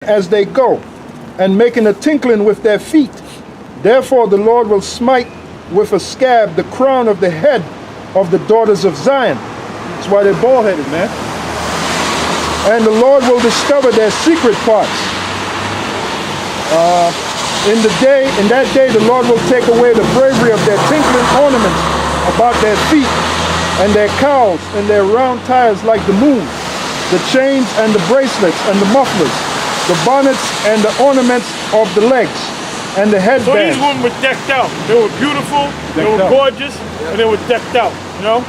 as they go, and making a tinkling with their feet. Therefore the Lord will smite with a scab the crown of the head of the daughters of Zion. That's why they're bald-headed, man. And the Lord will discover their secret parts. In that day, the Lord will take away the bravery of their tinkling ornaments about their feet, and their cowls and their round tires like the moon, the chains and the bracelets and the mufflers, the bonnets and the ornaments of the legs, and the headbands. So these women were decked out. They were beautiful, they were gorgeous, and they were decked out, you know?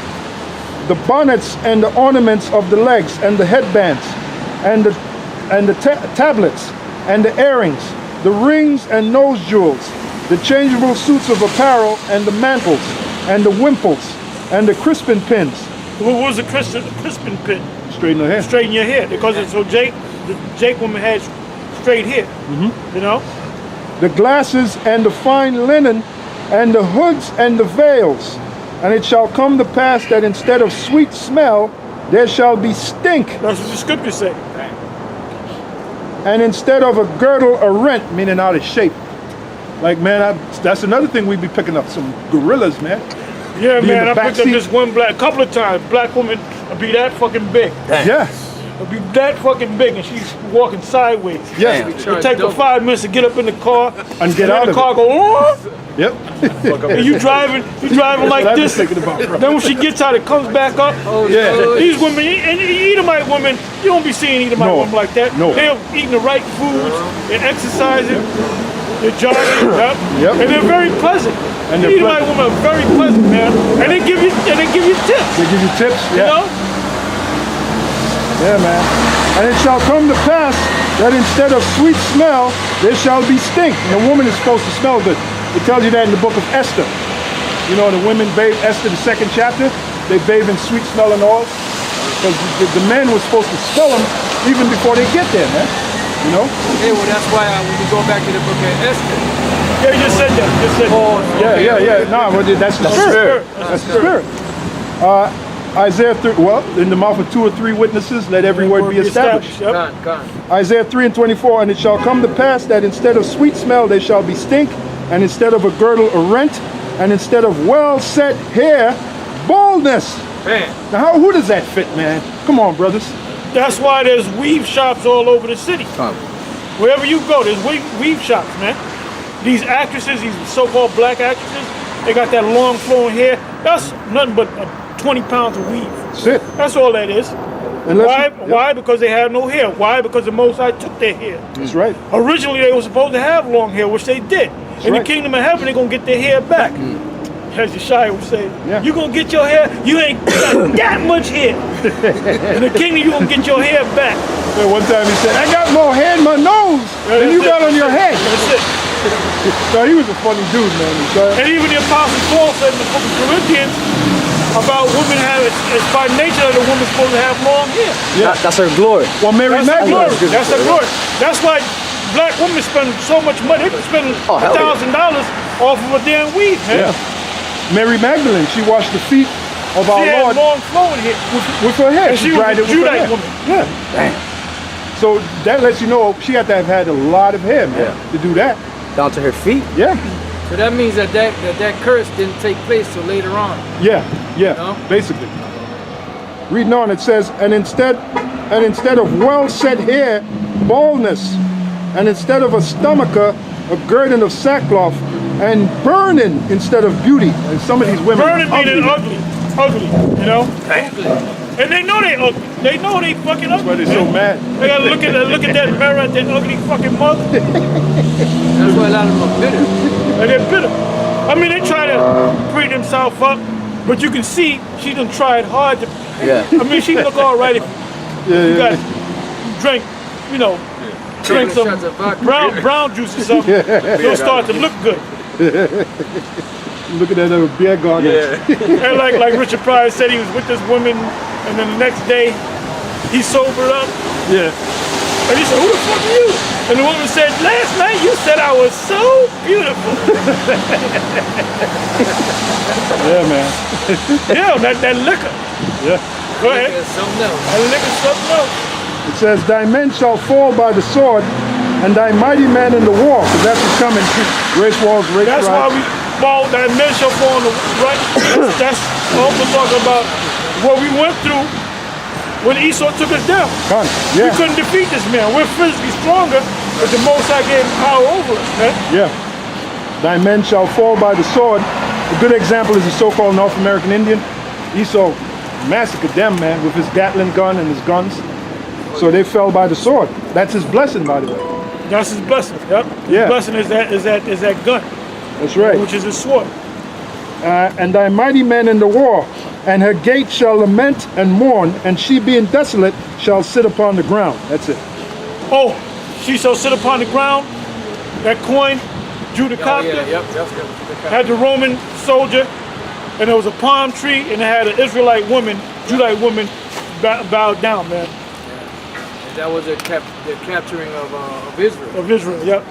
The bonnets and the ornaments of the legs, and the headbands, and the tablets, and the earrings, the rings and nose jewels, the changeable suits of apparel, and the mantles, and the wimples, and the crispin pins. What was the crispin pin? Straighten your hair. Straighten your hair. Because the Jake woman had straight hair, you know? The glasses and the fine linen, and the hoods and the veils. And it shall come to pass that instead of sweet smell, there shall be stink. That's what the scripture say. And instead of a girdle, a rent, meaning out of shape. Like, man, that's another thing we be picking up, some gorillas, man. Yeah, man, I picked up this one a couple of times. Black woman would be that fucking big. Damn. Yeah. Would be that fucking big, and she's walking sideways. Yes. It take her 5 minutes to get up in the car and get out of the car. Go, oh! Yep. And you driving like this. Then when she gets out, it comes back up. Oh, yeah. These women, and Edomite women, you don't be seeing Edomite women like that. No. They're eating the right foods, they're exercising, they're jogging, Yep. and they're very pleasant. And the Edomite women are very pleasant, man. And they give you tips. They give you tips, yeah. You know? Yeah, man. And it shall come to pass that instead of sweet smell, there shall be stink. And the woman is supposed to smell good. It tells you that in the book of Esther. You know, the women bathe, Esther, the 2nd chapter, they bathe in sweet smelling oil. Because the men were supposed to smell them even before they get there, man. You know? Hey, well, that's why when we go back to the book of Esther. Yeah, you just said that. Yeah. Nah, well, that's the spirit. That's the spirit. Isaiah 3, in the mouth of 2 or 3 witnesses, let every word be established. Gone. Isaiah 3:24, and it shall come to pass that instead of sweet smell, there shall be stink, and instead of a girdle, a rent, and instead of well-set hair, baldness. Man. Now, who does that fit, man? Come on, brothers. That's why there's weave shops all over the city. Wherever you go, there's weave shops, man. These actresses, these so-called black actresses, they got that long flowing hair. That's nothing but 20 pounds of weave. That's it. That's all that is. Why? Because they have no hair. Why? Because the Most High took their hair. That's right. Originally, they were supposed to have long hair, which they did. In the kingdom of heaven, they're going to get their hair back. As Yeshua would say, you're going to get your hair, you ain't got that much hair. In the kingdom, you're going to get your hair back. Yeah, one time he said, I got more hair in my nose than you got on your head. That's it. So he was a funny dude, man. And even the Apostle Paul said in the book of Corinthians about women it's by nature that a woman's supposed to have long hair. Yeah. That's her glory. Well, Mary Magdalene. That's her glory. That's why black women spend so much money. They spend $1,000 off of a damn weave, man. Yeah. Mary Magdalene, she washed the feet of our Lord. She had long flowing hair. With her hair. And she was a Judite woman. Yeah. Damn. So that lets you know she had to have had a lot of hair, man, to do that. Down to her feet? Yeah. So that means that curse didn't take place till later on. Yeah, No? basically. Reading on, it says, and instead of well-set hair, baldness, and instead of a stomacher, a girding of sackcloth, and burning instead of beauty. And some of these women burning meaning ugly, you know? And they know they ugly. They know they fucking ugly. That's why they're so mad. They gotta look at that mirror at that ugly fucking mug. That's why a lot of them are bitter. And they're bitter. I mean, they try to free themselves up, but you can see she done tried hard to. Yeah. I mean, she look all right if you got drink, you know, drink some brown juice or something. You'll start to look good. Looking at her beer garden. And like Richard Pryor said, he was with this woman, and then the next day he sobered up. Yeah. And he said, "Who the fuck are you?" And the woman said, "Last night you said I was so beautiful." Yeah, man. Yeah, that liquor. Yeah. Go ahead. Something else. That liquor's something else. It says, thy men shall fall by the sword, and thy mighty men in the war, because that's what's coming. Race wars, race That's why riots. thy men shall fall on the right. That's also talking about what we went through when Esau took us down. We Yeah, couldn't defeat this man. We're physically stronger, but the Most High gave him power over us, man. yeah. Thy men shall fall by the sword. A good example is the so-called North American Indian. Esau massacred them, man, with his Gatling gun and his guns. So they fell by the sword. That's his blessing, by the way. That's his blessing. Yep. His Yeah. blessing is that gun, That's right. which is his sword. And thy mighty men in the war, and her gate shall lament and mourn, and she being desolate shall sit upon the ground. That's it. Oh, she shall sit upon the ground. That coin, Judicata, had the Roman soldier, and there was a palm tree, and it had an Israelite woman, Judite woman, bowed down, man. And that was the capturing of Israel. Of Israel, yep.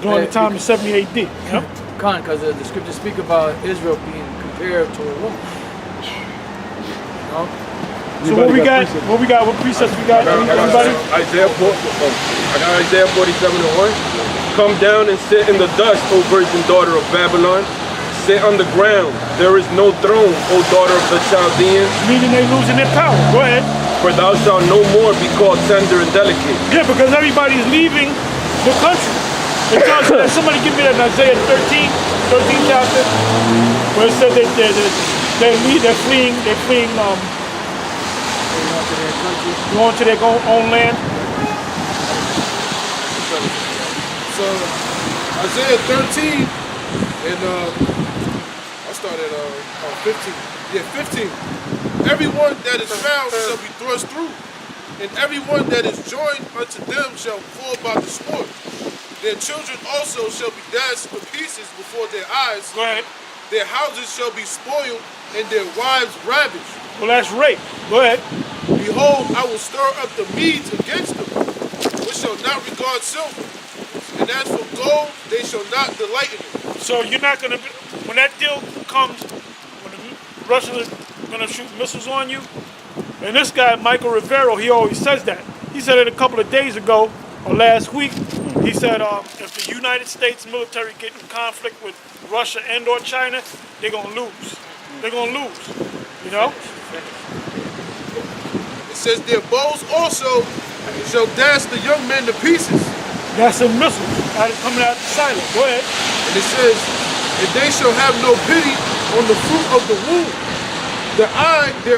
During the time of 70 AD. Yep. Because the scriptures speak about Israel being compared to a woman. No? So what we got? What precepts we got? Anybody? Isaiah 4, I got Isaiah 47:1. Come down and sit in the dust, O virgin daughter of Babylon. Sit on the ground. There is no throne, O daughter of the Chaldeans. Meaning they losing their power. Go ahead. For thou shalt no more be called tender and delicate. Yeah, because everybody's leaving the country. It tells you that somebody give me that in Isaiah 13 chapter, where it said that they're fleeing, going to their own land. So Isaiah 13 and I started 15. Yeah, 15. Everyone that is found shall be thrust through, and everyone that is joined unto them shall fall by the sword. Their children also shall be dashed to pieces before their eyes. Go ahead. Their houses shall be spoiled, and their wives ravaged. Well, that's rape. Go ahead. Behold, I will stir up the Medes against them, which shall not regard silver. And as for gold, they shall not delight in it. So you're not gonna when that deal comes, when the Russians are gonna shoot missiles on you. And this guy, Michael Rivero, he always says that. He said it a couple of days ago or last week. He said if the United States military get in conflict with Russia and or China, they're gonna lose. They're gonna lose. You know? It says their bows also shall dash the young men to pieces. That's a missile coming out the silent. Go ahead. And it says, and they shall have no pity on the fruit of the womb. Their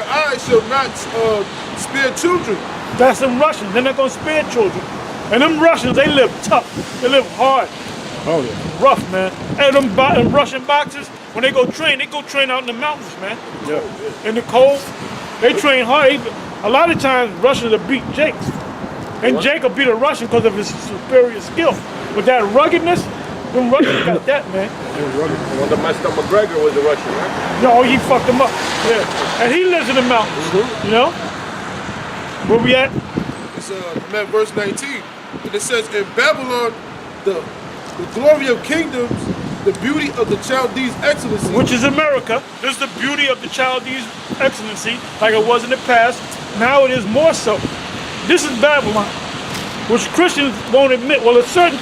eyes shall not spare children. That's them Russians. They're not gonna spare children. And them Russians, they live tough. They live hard. Oh, yeah. Rough, man. And them Russian boxers, when they go train out in the mountains, man. Yeah. In the cold. They train hard. A lot of times, Russians will beat Jakes. And Jake will beat a Russian because of his superior skill. But that ruggedness, them Russians got that, man. The one that messed up McGregor was the Russian, right? No, he fucked him up. Yeah. And he lives in the mountains, you know? Where we at? It's I'm at verse 19. And it says, in Babylon, the glory of kingdoms, the beauty of the Chaldees' excellency. Which is America. This is the beauty of the Chaldees' excellency, like it was in the past. Now it is more so. This is Babylon, which Christians won't admit. Well, a certain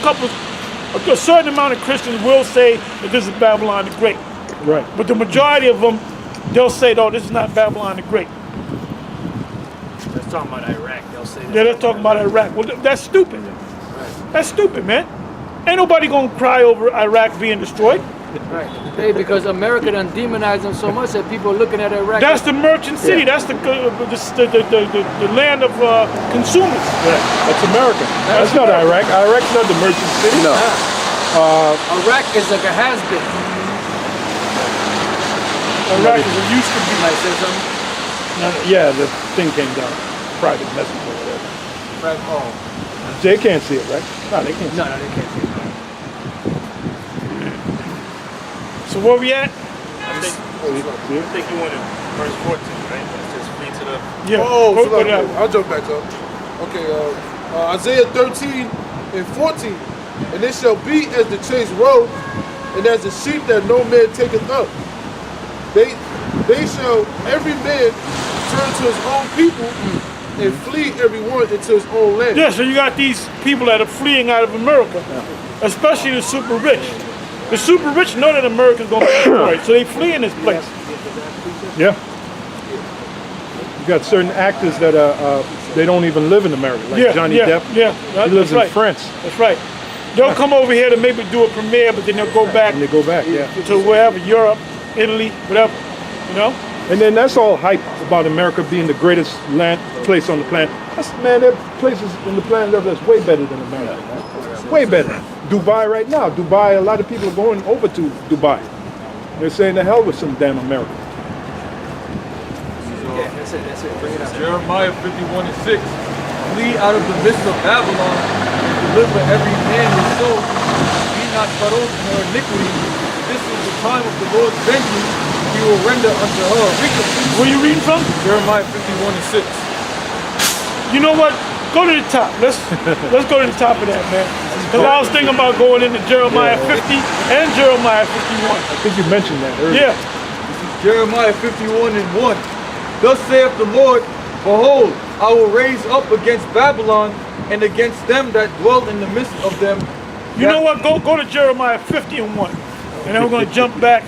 amount of Christians will say that this is Babylon the Great. Right. But the majority of them, they'll say, no, this is not Babylon the Great. Let's talk about Iraq. They'll say that. Yeah, they're talking about Iraq. Well, that's stupid. That's stupid, man. Ain't nobody gonna cry over Iraq being destroyed. Right. Hey, because America done demonized them so much that people are looking at Iraq. That's the merchant city. That's the land of consumers. Yeah. That's America. That's not Iraq. Iraq's not the merchant city. No. Iraq is like a has-been. Iraq is a used to be. Like, say something? Yeah, the thing came down. Private message over there. Right. Oh. They can't see it, right? No, they can't see No, they can't see it. So where we at? I think you wanted verse 14, right? It says flee to the... Yeah. I'll jump back up. Okay, Isaiah 13 and 14. And it shall be as the chased road, and as the sheep that no man taketh up. They shall every man turn to his own people, and flee everyone into his own land. Yeah, so you got these people that are fleeing out of America, especially the super rich. The super rich know that America's going to be destroyed, so they flee in this place. Yeah. You got certain actors that they don't even live in America, like Johnny Depp. Yeah, He lives that's right. in France. That's right. They'll come over here to maybe do a premiere, but then they'll go back And they go back, yeah. to wherever, Europe, Italy, whatever. You know? And then that's all hype about America being the greatest place on the planet. Man, there are places on the planet Earth that's way better than America, man. Way better. Dubai right now. Dubai, a lot of people are going over to Dubai. They're saying the hell with some damn America. That's it. Bring it up. Jeremiah 51:6. Flee out of the midst of Babylon and deliver every man his soul. Be not cut off in her iniquity. This is the time of the Lord's vengeance. He will render unto her recompense. Where you reading from? Jeremiah 51:6. You know what? Go to the top. Let's go to the top of that, man. Because I was thinking about going into Jeremiah 50 and Jeremiah 51. I think you mentioned that earlier. Yeah. Jeremiah 51:1. Thus saith the Lord, behold, I will raise up against Babylon and against them that dwell in the midst of them. You know what? Go to Jeremiah 50 and 1. And then we're going to jump back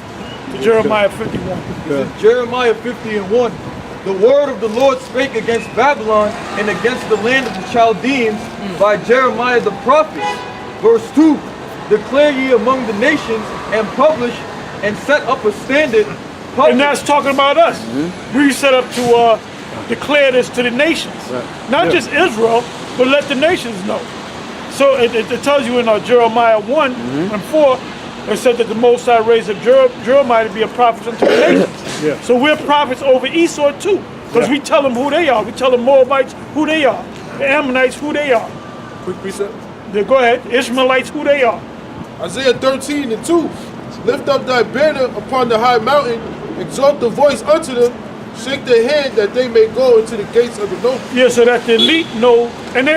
to Jeremiah 51. Jeremiah 50:1. The word of the Lord spake against Babylon and against the land of the Chaldeans by Jeremiah the prophet. Verse 2. Declare ye among the nations and publish and set up a standard. And that's talking about us. We set up to declare this to the nations. Not just Israel, but let the nations know. So it tells you in Jeremiah 1 and 4, it said that the Most High raised up Jeremiah to be a prophet unto the nations. Yeah. So we're prophets over Esau too, because we tell them who they are. We tell the Moabites who they are, the Ammonites who they are. Quick precept. Go ahead, Ishmaelites who they are. Isaiah 13:2. Lift up thy banner upon the high mountain, exalt the voice unto them, shake their hand that they may go into the gates of the noble. Yeah, so that the elite know, and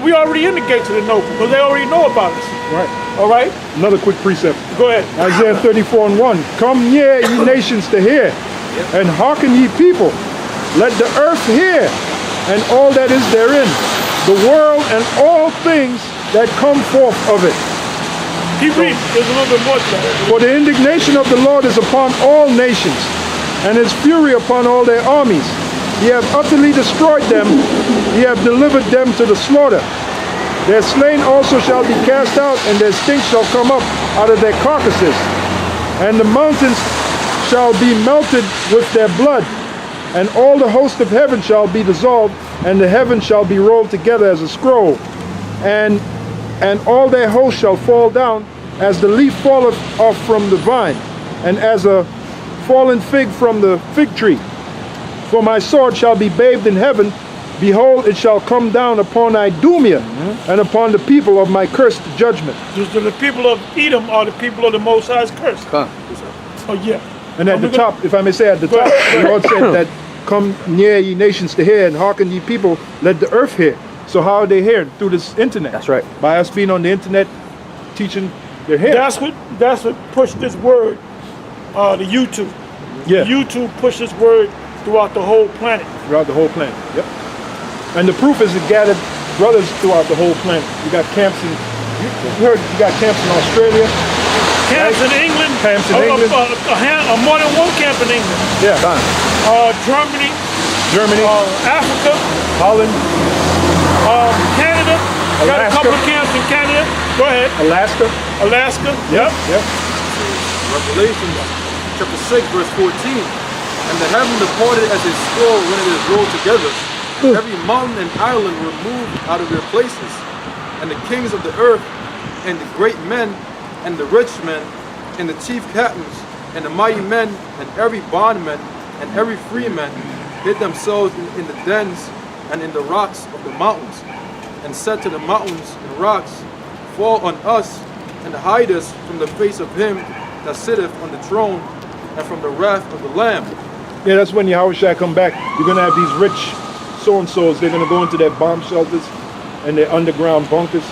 we already in the gates of the noble, because they already know about us. Right. All right? Another quick precept. Go ahead. Isaiah 34:1. Come near, ye nations, to hear, and hearken, ye people. Let the earth hear, and all that is therein, the world and all things that come forth of it. Keep reading. There's a little bit more to that. For the indignation of the Lord is upon all nations, and his fury upon all their armies. He hath utterly destroyed them, he hath delivered them to the slaughter. Their slain also shall be cast out, and their stink shall come up out of their carcasses. And the mountains shall be melted with their blood, and all the host of heaven shall be dissolved, and the heaven shall be rolled together as a scroll. And all their host shall fall down, as the leaf falleth off from the vine, and as a fallen fig from the fig tree. For my sword shall be bathed in heaven. Behold, it shall come down upon Idumea, and upon the people of my cursed judgment. So the people of Edom are the people of the Most High's curse. Oh, yeah. And at the top, if I may say, at the top, the Lord said that, come near ye nations to hear, and hearken ye people, let the earth hear. So how are they hearing? Through this internet. That's right. By us being on the internet, teaching, they're here. That's what pushed this word to YouTube. Yeah. YouTube pushed this word throughout the whole planet. Throughout the whole planet. Yep. And the proof is it gathered brothers throughout the whole planet. You got camps in, you heard you got camps in Australia. Camps in England. Camps in England. More than one camp in England. Yeah. Germany. Africa. Holland. Canada. Got a Alaska. couple of camps in Canada. Go ahead. Alaska. Yep. Yep. Revelation chapter 6, verse 14. And the heaven departed as a scroll when it is rolled together. Every mountain and island were moved out of their places. And the kings of the earth, and the great men, and the rich men, and the chief captains, and the mighty men, and every bondman, and every freeman, hid themselves in the dens and in the rocks of the mountains, and said to the mountains and rocks, fall on us, and hide us from the face of him that sitteth on the throne, and from the wrath of the Lamb. Yeah, that's when Yahushua come back. You're going to have these rich so-and-sos. They're going to go into their bomb shelters and their underground bunkers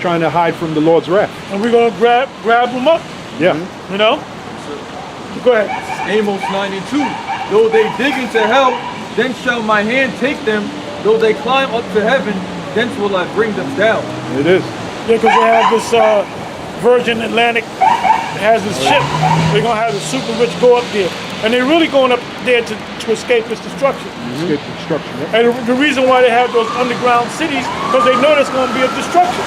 trying to hide from the Lord's wrath. And we're going to grab them up. Yeah. You know? Go ahead. Amos 9:2. Though they dig into hell, then shall my hand take them. Though they climb up to heaven, thence will I bring them down. It is. Yeah, because they have this Virgin Atlantic has this ship. They're gonna have the super rich go up there, and they're really going up there to escape this destruction. Escape destruction. Yeah. And the reason why they have those underground cities, because they know there's going to be a destruction.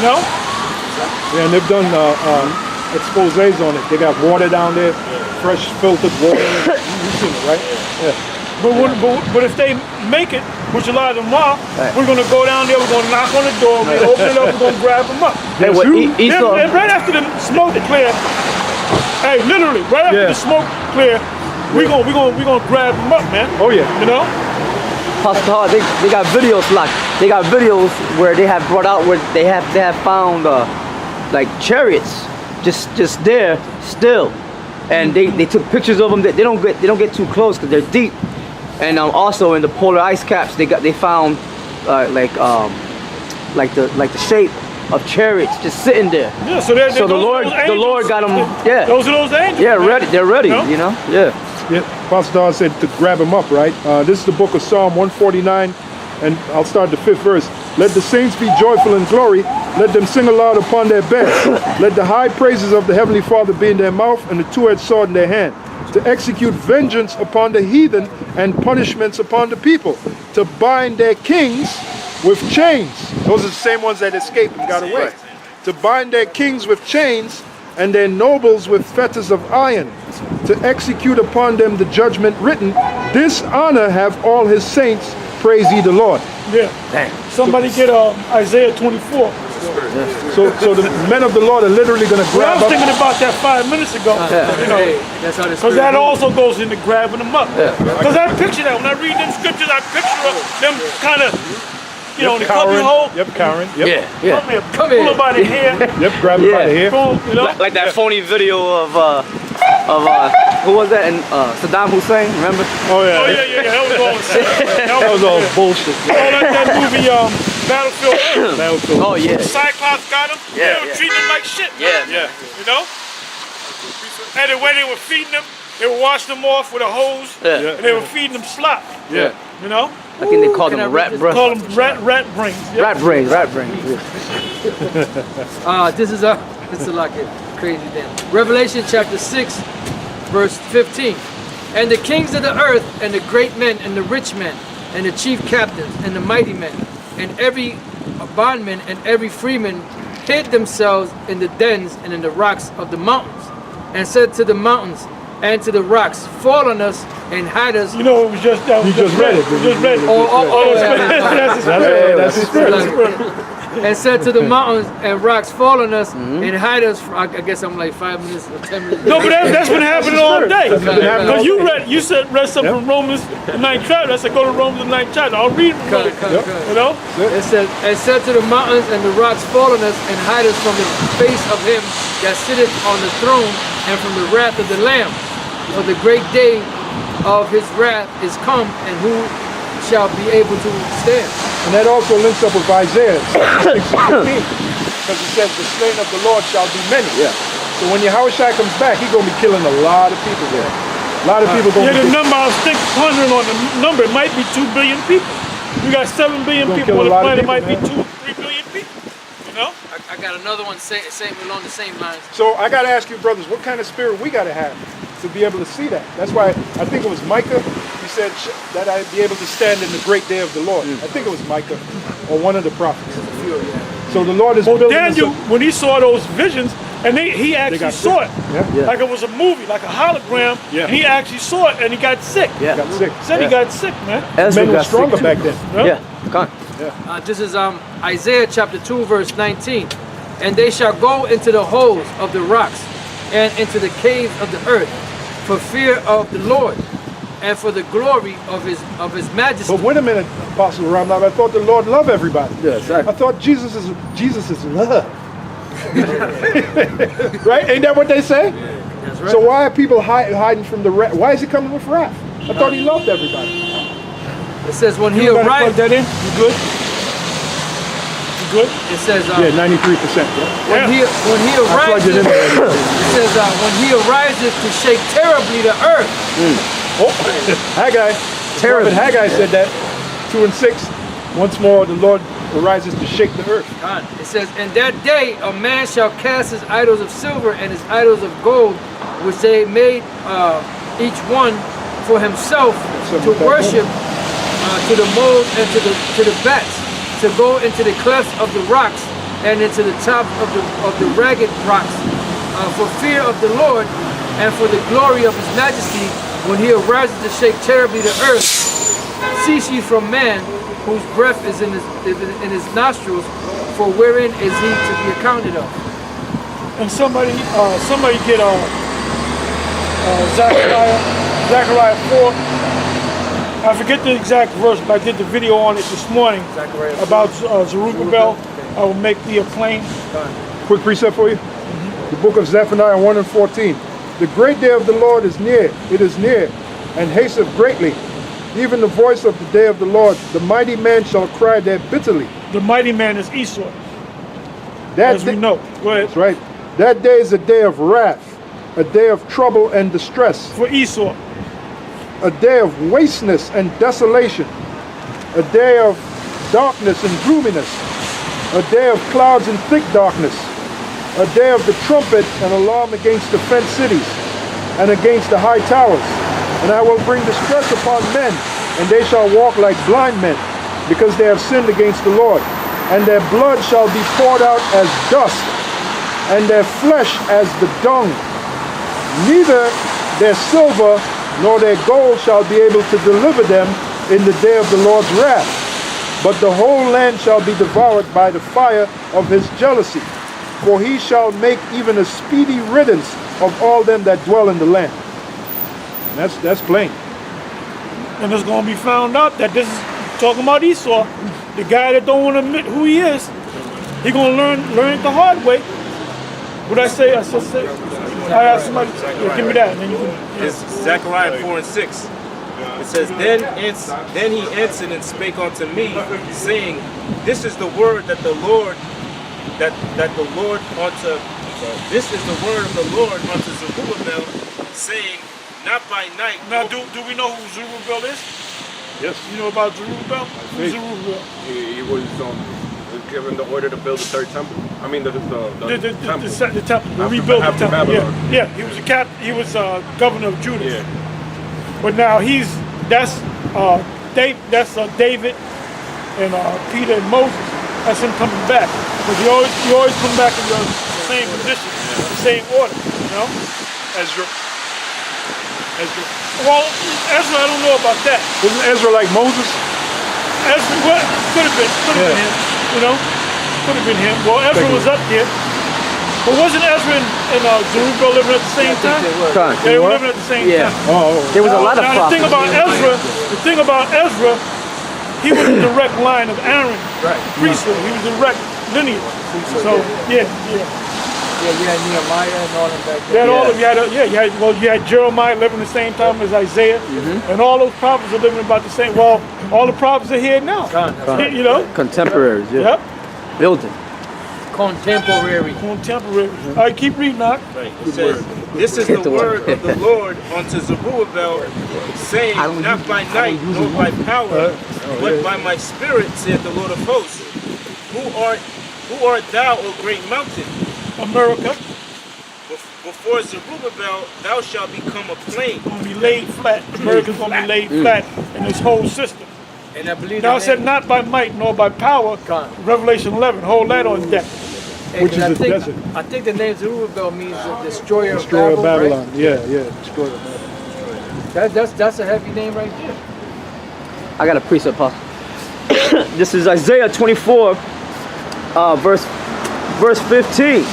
You know? Yeah, and they've done exposés on it. They got water down there, fresh filtered water. You've seen it, right? Yeah. But if they make it, which a lot of them are, we're going to go down there, we're going to knock on the door, we're going to open it up, we're going to grab them up. Hey, what, And right after the smoke clear, hey, literally, right after the smoke clear, we're gonna grab them up, man. Oh yeah. You know? Pastor Hart, they got videos like they got videos where they have brought out where they have found like chariots just there still, and they took pictures of them. They don't get too close because they're deep, and also in the polar ice caps they found like the shape of chariots just sitting there. Yeah, so the Lord got them. Yeah, those are those angels. Yeah, man. ready. They're ready. You know? Yeah. Yeah, Pastor Don said to grab him up, right? This is the book of Psalm 149, and I'll start the 5th verse. Let the saints be joyful in glory. Let them sing aloud upon their beds. Let the high praises of the Heavenly Father be in their mouth and the two-edged sword in their hand, to execute vengeance upon the heathen and punishments upon the people, to bind their kings with chains. Those are the same ones that escaped and got away. To bind their kings with chains and their nobles with fetters of iron, to execute upon them the judgment written. This honor have all his saints, praise ye the Lord. Yeah. Dang. Somebody get Isaiah 24. So the men of the Lord are literally going to grab I was thinking about that 5 minutes ago. You know, That's how because that also goes into grabbing them up. Because I picture that when I read them scriptures, I picture them kind of, you know, in the cubby hole. Yep, Karen. Yep. Come here, pull them by the hair. Yep, grab them by the hair. Boom, you know? Like that phony video of who was that? And Saddam Hussein, remember? Oh yeah. Oh yeah. That was all That was all bullshit. Oh, like that movie, Battlefield. Oh yeah. Cyclops got him. Yeah, They were treating him like shit. Yeah. You know? And the way they were feeding them, they would wash them off with a hose, and they were feeding them slop. Yeah. You know? I think they call them rat breath. Call them rat brains. Yeah. Rat brains. This is like a crazy thing. Revelation chapter 6, verse 15. And the kings of the earth, and the great men, and the rich men, and the chief captains, and the mighty men, and every bondman and every freeman hid themselves in the dens and in the rocks of the mountains, and said to the mountains and to the rocks, fall on us and hide us. You know, it was just that. You just read it. You just read it. That's the spirit. And said to the mountains and rocks, fall on us and hide us. I guess I'm like 5 minutes or 10 minutes. No, but that's been happening all day. That's been happening all Because you read something from Romans the 9th chapter. I said go to Romans the 9th chapter. I'll read from it. You know? It said, and said to the mountains and the rocks, fall on us and hide us from the face of him that sitteth on the throne and from the wrath of the Lamb. For the great day of his wrath is come, and who shall be able to stand? And that also links up with Isaiah 6:15, because it says the slain of the Lord shall be many. Yeah. So when Yahushua comes back, he's going to be killing a lot of people there. A lot of people going to the number I was pondering on the number, it might be 2 billion people. You got 7 billion people on the planet, it might be 2-3 billion people. You know? I got another one along the same lines. So I got to ask you, brothers, what kind of spirit we got to have to be able to see that? That's why I think it was Micah. He said that I'd be able to stand in the great day of the Lord. I think it was Micah or one of the prophets. So the Lord is building Daniel, when he saw those visions, and he actually saw it. Yeah. Like it was a movie, like a hologram. Yeah. And he actually saw it, and he got sick. Yeah. Got sick. Said he got sick, man. Ezra Men were got stronger sick back too. then. Yeah. This is Isaiah chapter 2, verse 19. And they shall go into the holes of the rocks and into the caves of the earth for fear of the Lord and for the glory of his majesty. But wait a minute, Apostle Ramnath, I thought the Lord loved everybody. Yeah, exactly. I thought Jesus is love. Right? Ain't that what they say? That's right. So why are people hiding from the wrath? Why is he coming with wrath? I thought he loved everybody. It says when he You gotta arrived, plug that in? You good? You good? it says Yeah, 93%. Yeah. when he I arrives, plugged it in already. it says when he arises to shake terribly the earth. Oh, Haggai. Prophet Haggai said that. 2 and 6, once more the Lord arises to shake the earth. It says, "And that day a man shall cast his idols of silver and his idols of gold, which they made each one for himself, to worship to the moles and to the bats, to go into the clefts of the rocks and into the top of the ragged rocks, for fear of the Lord and for the glory of his majesty, when he arises to shake terribly the earth. Cease ye from man, whose breath is in his nostrils, for wherein is he to be accounted of." And somebody get Zechariah 4. I forget the exact verse, but I did the video on it this morning about Zerubbabel. I will make thee a plain. Quick precept for you. The book of Zephaniah 1 and 14. The great day of the Lord is near. It is near, and hasteth greatly. Even the voice of the day of the Lord. The mighty man shall cry there bitterly. The mighty man is Esau, That as we day- know. Go ahead. That's right. That day is a day of wrath, a day of trouble and distress, For Esau. a day of wasteness and desolation, a day of darkness and gloominess, a day of clouds and thick darkness, a day of the trumpet and alarm against the fenced cities and against the high towers. And I will bring distress upon men, and they shall walk like blind men, because they have sinned against the Lord. And their blood shall be poured out as dust, and their flesh as the dung. Neither their silver nor their gold shall be able to deliver them in the day of the Lord's wrath. But the whole land shall be devoured by the fire of his jealousy. For he shall make even a speedy riddance of all them that dwell in the land. And that's plain. And it's going to be found out that this is talking about Esau, the guy that don't want to admit who he is. He going to learn it the hard way. What I say? I asked somebody, give me that, and then you can. It's Zechariah 4 and 6. It says, Then he answered and spake unto me, saying, This is the word that the Lord this is the word of the Lord unto Zerubbabel, saying, Not by night. Now, do we know who Zerubbabel is? Yes. You know about Zerubbabel? Who's Hey. Zerubbabel? He was given the order to build the third temple. I mean the temple. The temple, the After- rebuild the after temple. Babylon. Yeah, he was he was governor of Judah. Yeah. But now that's David and Peter and Moses. That's him coming back. But you always come back in the same position, the same order, you know? Ezra. Well, Ezra, I don't know about that. Wasn't Ezra like Moses? Ezra, well, could have been him, you know? Could have been him. Well, Ezra was up there. But wasn't Ezra and Zerubbabel living at the same time? They were living at the same time. Oh. There was a lot of Now the thing prophets. about Ezra, he was a direct line of Aaron, priesthood. He was direct lineage. So yeah. Yeah, you had Nehemiah and all them back You had all of you had Jeremiah living the same time as Isaiah, and all those prophets are living about the same. Well, all the prophets are here now. You know. Contemporaries, yeah. Yep. Building. Contemporary. Contemporary. All right, keep reading, Knock. Right. It says, This is the word of the Lord unto Zerubbabel, saying, Not by night, nor by power, but by my spirit, saith the Lord of hosts. Who art thou, O great mountain? America Before Zerubbabel, thou shalt become a plain. gonna be laid flat. America's gonna be laid flat in this whole system. And I believe Now the it said name- not by might nor by power. God. Revelation 11. Hold that on deck. and which is I the think, desert. I think the name Zerubbabel means the destroyer, Destroyer of Babylon. Right? Yeah, destroyer of Babylon. That's a heavy name right there. I got a precept, Paul. This is Isaiah 24, verse 15.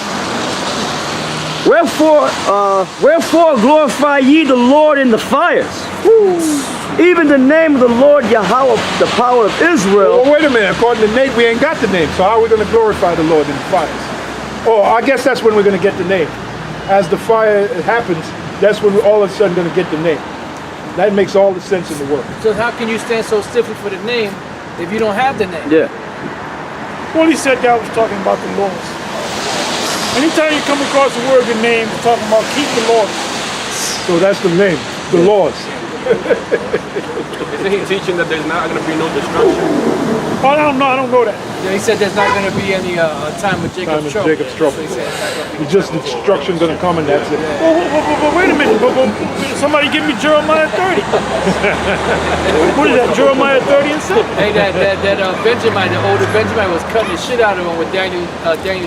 Wherefore glorify ye the Lord in the fires. Even the name of the Lord Yahweh, the power of Israel. Well, wait a minute. According to Nate, we ain't got the name. So how are we going to glorify the Lord in the fires? Oh, I guess that's when we're going to get the name. As the fire happens, that's when we're all of a sudden going to get the name. That makes all the sense in the world. So how can you stand so stiffly for the name if you don't have the name? Yeah. Well, he said that was talking about the laws. Anytime you come across the word, the name, it's talking about keep the laws. So that's the name, the laws. Isn't he teaching that there's not going to be no destruction? Oh, I don't know that. Yeah, he said there's not going to be any time of Jacob's Time of trouble. Jacob's trouble. So he said it's not gonna be It's just destruction gonna come and that's it. But wait a minute. Somebody give me Jeremiah 30. What is that? Jeremiah 30 and 7. Hey, that Benjamin, the older Benjamin, was cutting the shit out of him with Daniel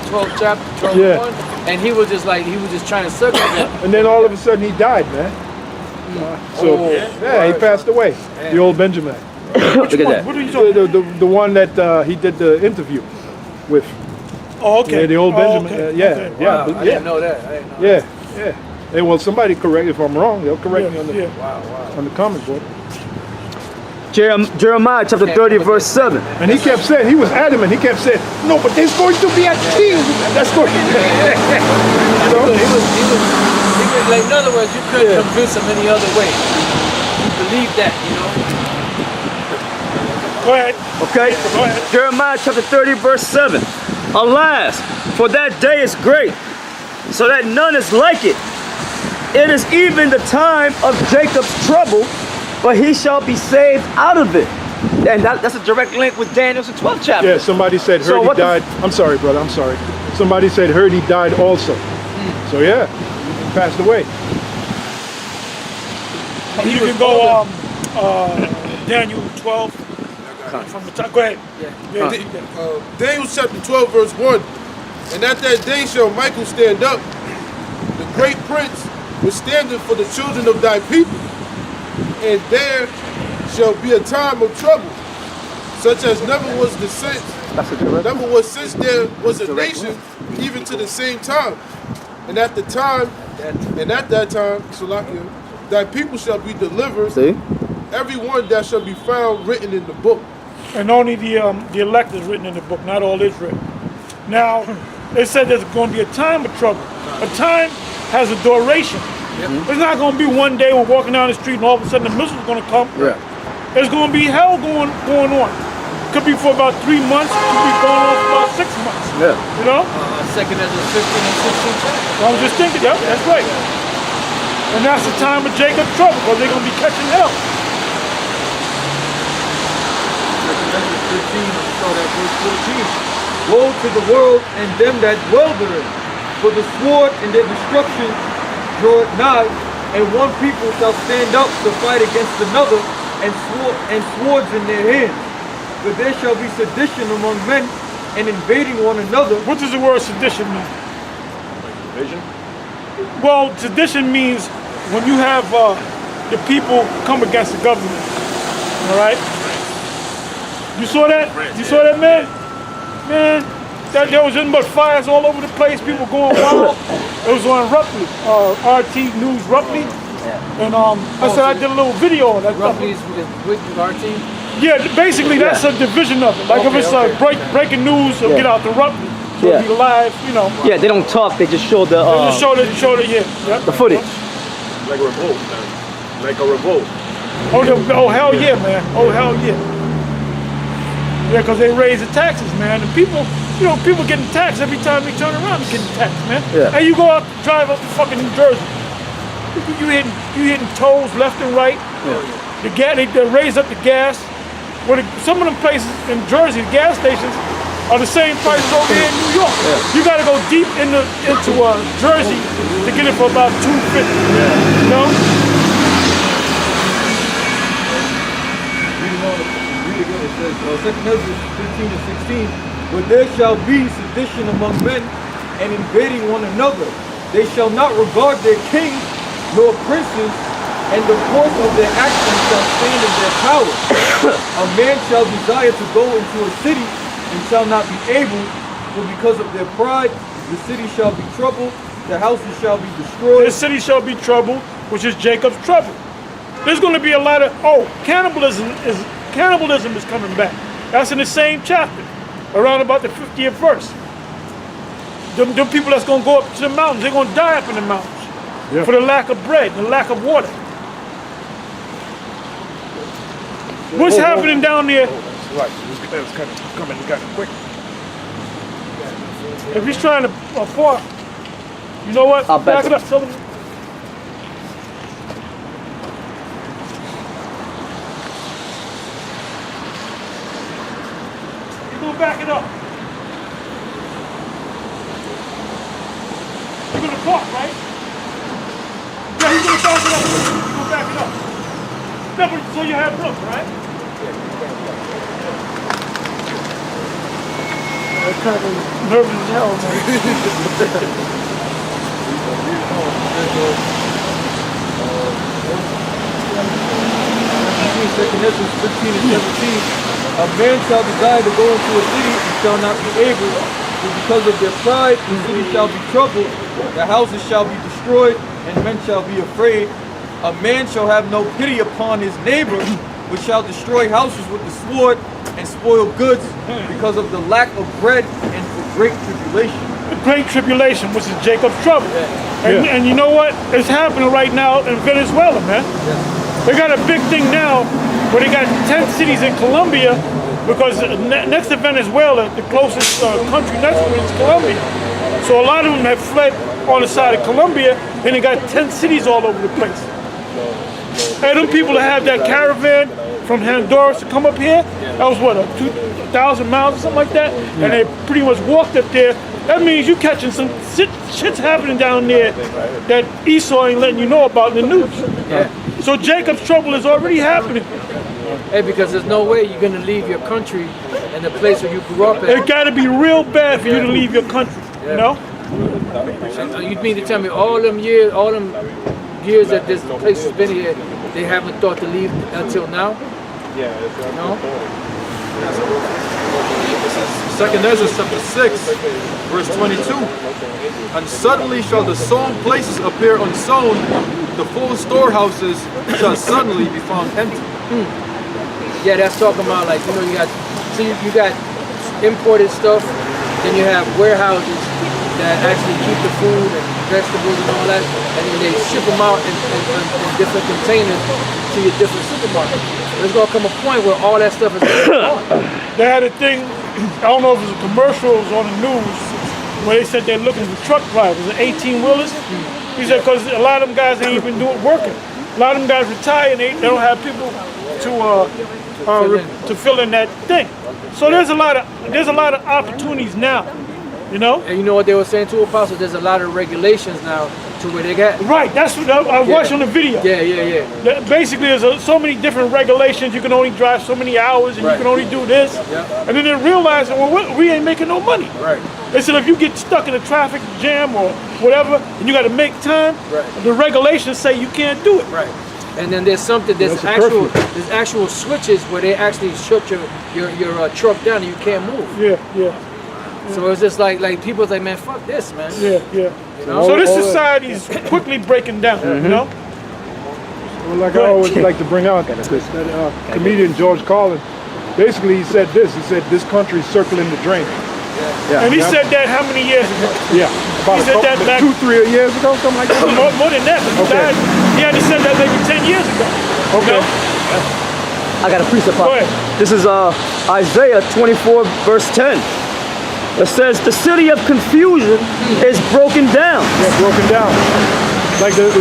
12 chapter 12 Yeah. 1, and he was just trying to circumvent. And then all of a sudden he died, man. So yeah, he passed away. The old Benjamin. Look at that. What are you talking about? The one that he did the interview with. Oh, okay. Yeah, the old Benjamin. Okay. Yeah, Wow, yeah, I but didn't know that. I didn't know yeah, yeah. Hey, well, somebody correct if I'm wrong. They'll correct me on the Yeah. on the comment board. Jeremiah chapter 30, verse 7. And he kept saying, he was adamant. He kept saying, no, but there's going to be a king. That's going. He was like, in other words, you couldn't convince him any other way. You believe that, you know. Go ahead. Okay? Go ahead. Jeremiah chapter 30, verse 7. Alas, for that day is great, so that none is like it. It is even the time of Jacob's trouble, but he shall be saved out of it. And that's a direct link with Daniel's 12th chapter. Yeah, somebody said So heard what he the died. I'm sorry, brother. I'm sorry. Somebody said heard he died also. So yeah, he passed away. You can go Daniel 12 from the top. Go ahead. Daniel chapter 12, verse 1. And at that day shall Michael stand up, the great prince, was standing for the children of thy people. And there shall be a time of trouble, such as never was since there was a nation, even to the same time. And at that time, Salakia, thy people shall be delivered, See? every one that shall be found written in the book. And only the elect is written in the book, not all Israel. Now, they said there's going to be a time of trouble. A time has a duration. It's not going to be one day we're walking down the street and all of a sudden the missile's going to come. Yeah. There's going to be hell going on. Could be for about 3 months. Could be going on for about 6 months. Yeah. You know? Second Ezra 15 and 16 chapter. I was just thinking, yep, that's right. And that's the time of Jacob's trouble because they're going to be catching hell. Start at verse 14. Woe to the world and them that dwell therein, for the sword and their destruction draweth nigh, and one people shall stand up to fight against another, and swords in their hands. But there shall be sedition among men, and invading one another. What does the word sedition mean? Division? Well, sedition means when you have the people come against the government. All right? You saw that? You saw that, man? Man, there was nothing but fires all over the place. People going wild. It was on Roughly, RT News Roughly. And I said I did a little video on that. Roughly is with our team. Yeah, basically that's a division of it. Like if it's breaking news, it'll get out to Roughly. So it'll be live, you know. Yeah, they don't talk, they just show the Just show the yeah. the footage. Like a revolt, man. Like a revolt. Oh hell yeah, man. Oh hell yeah. Yeah, because they raise the taxes, man. And people, you know, people getting taxed every time they turn around, they're getting taxed, man. Yeah. And you go out, drive up to fucking New Jersey. You hitting tolls left and right. Yeah. The gas, they raise up the gas. Some of them places in Jersey, the gas stations, are the same prices over here in New York. Yeah. You got to go deep into Jersey to get it for about $2.50. You know? It says, 2 Ezra 15 and 16, but there shall be sedition among men and invading one another. They shall not regard their king nor princes, and the course of their actions shall stand in their power. A man shall desire to go into a city and shall not be able, for because of their pride, the city shall be troubled, the houses shall be destroyed. The city shall be troubled, which is Jacob's trouble. There's going to be a lot of, cannibalism is coming back. That's in the same chapter, around about the 50th verse. The people that's going to go up to the mountains, they're going to die up in the mountains for the lack of bread, the lack of water. What's happening down there? Right, it's kind of coming kind of quick. If he's trying to park, you know what? I'll back it up. Tell him. back it up. You're gonna talk, right? Yeah, he's gonna back it up. He's gonna back it up. No, but so you have room, right? I'm kind of nervous as hell, man. Second Ezra 15 and 17. A man shall desire to go into a city and shall not be able, and because of their pride, the city shall be troubled, the houses shall be destroyed, and men shall be afraid. A man shall have no pity upon his neighbor, but shall destroy houses with the sword and spoil goods because of the lack of bread and for great tribulation. The Great Tribulation, which is Jacob's trouble. And you know what? It's happening right now in Venezuela, man. They got a big thing now where they got 10 cities in Colombia because next to Venezuela, the closest country next to it is Colombia. So a lot of them have fled on the side of Colombia and they got 10 cities all over the place. And them people that have that caravan from Honduras to come up here, that was what, 2,000 miles or something like that? And they pretty much walked up there. That means you catching some shit's happening down there that Esau ain't letting you know about in the news. So Jacob's trouble is already happening. Hey, because there's no way you're gonna leave your country and the place where you grew up at. It gotta be real bad for you to leave your country, you know? You mean to tell me all them years that this place has been here, they haven't thought to leave until now? No? This is 2nd Ezra chapter 6, verse 22. And suddenly shall the sown places appear unsown, the full storehouses shall suddenly be found empty. Yeah, that's talking about like, you know, you got imported stuff, then you have warehouses that actually keep the food and vegetables and all that, and then they ship them out in different containers to your different supermarkets. There's gonna come a point where all that stuff is gone. They had a thing, I don't know if it was commercials on the news, where they said they're looking for truck drivers, 18-wheelers. He said, because a lot of them guys ain't even working. A lot of them guys retire and they don't have people to fill in that thing. So there's a lot of opportunities now, you know? And you know what they were saying too, Apostle? There's a lot of regulations now to where they got. Right, that's what I watched on the video. Yeah. Basically, there's so many different regulations. You can only drive so many hours, and you can only do this. And then they realized, well, we ain't making no money. Right. They said if you get stuck in a traffic jam or whatever, and you got to make time, the regulations say you can't do it. Right. And then there's actual switches where they actually shut your truck down and you can't move. Yeah. So it's just like people's like, man, fuck this, man. Yeah. You know? So this society is quickly breaking down, you know? Well, like I always like to bring out, that comedian George Carlin, basically he said this, this country's circling the drain. And he said that how many years ago? Yeah, about He said that back 2-3 years ago, something like that. more than that. He had to said that maybe 10 years ago. Okay. You know? I got a precept. Go ahead. This is Isaiah 24 verse 10. It says the city of confusion is broken down. Yeah, broken down. Like the